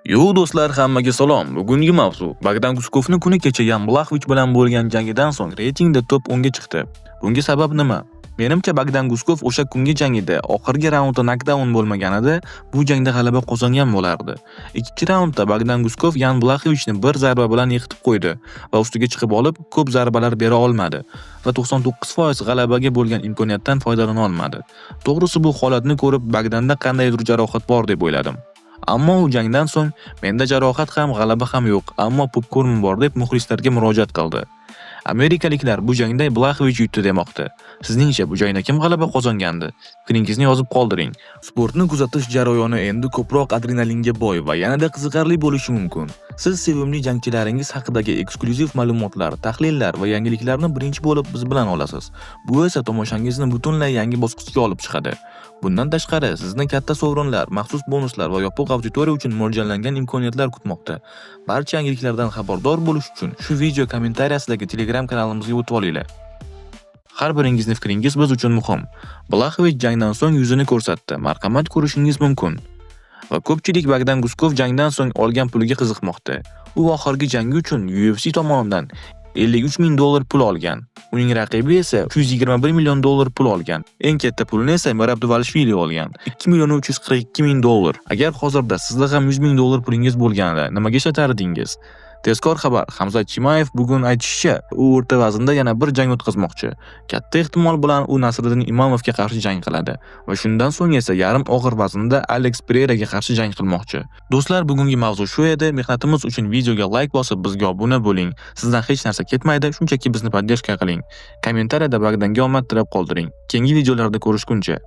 Yo do'stlar, hammaga salom. Bugungi mavzu Bogdan Guskovning kuni kecha Yan Blachowicz bilan bo'lgan jangidan so'ng reytingda top 10 ga chiqdi. Bunga sabab nima? Menimcha Bogdan Guskov o'sha kungi jangida oxirgi raundda knockdown bo'lmaganida bu jangda g'alaba qozongan bo'lardi. Ikkinchi raundda Bogdan Guskov Yan Blachowiczni bir zarba bilan yiqitib qo'ydi va ustiga chiqib olib, ko'p zarbalar bera olmadi va 99% g'alabaga bo'lgan imkoniyatdan foydalana olmadi. To'g'risi bu holatni ko'rib Bogdanda qandaydir jarohat bor deb o'yladim. Ammo u jangdan so'ng menda jarohat ham, g'alaba ham yo'q, ammo popkorn bor deb muxlislarga murojaat qildi. Amerikaliklar bu jangda Blachowicz yutdi demoqda. Sizningcha bu jangda kim g'alaba qozongandi? Fikringizni yozib qoldiring. Sportni kuzatish jarayoni endi ko'proq adrenalinga boy va yanada qiziqarli bo'lishi mumkin. Siz sevimli jangchilaringiz haqidagi eksklyuziv ma'lumotlar, tahlillar va yangiliklarni birinchi bo'lib biz bilan olasiz. Bu esa tomoshangizni butunlay yangi bosqichga olib chiqadi. Bundan tashqari, sizni katta sovrinlar, maxsus bonuslar va yopiq auditoriya uchun mo'ljallangan imkoniyatlar kutmoqda. Barcha yangiliklardan xabardor bo'lish uchun shu video kommentariyasidagi Telegram kanalimizga o'tib olinglar. Har biringizni fikringiz biz uchun muhim. Blachowicz jangdan so'ng yuzini ko'rsatdi. Marhamat ko'rishingiz mumkin. Va ko'pchilik Bogdan Guskov jangdan so'ng olgan puliga qiziqmoqda. U oxirgi jangi uchun UFC tomonidan $53 ming pul olgan. Uning raqibi esa $121 million pul olgan. Eng katta pulni esa Merab Dvalishvili olgan. $2 342 ming. Agar hozirda sizda ham $100 ming pulingiz bo'lganida nimaga ishlatardingiz? Tezkor xabar, Hamzat Chimayev bugun aytishicha, u o'rta vaznda yana bir jang o'tkazmoqchi. Katta ehtimol bilan u Nasriddin Imomovga qarshi jang qiladi va shundan so'ng esa yarim og'ir vaznda Alex Pereiraga qarshi jang qilmoqchi. Do'stlar, bugungi mavzu shu edi. Mehnatimiz uchun videoga like bosib, bizga obuna bo'ling. Sizdan hech narsa ketmaydi, shunchaki bizni podдержка qiling. Kommentariyada Bogdanga omad tilab qoldiring. Keyingi videolarda ko'rishguncha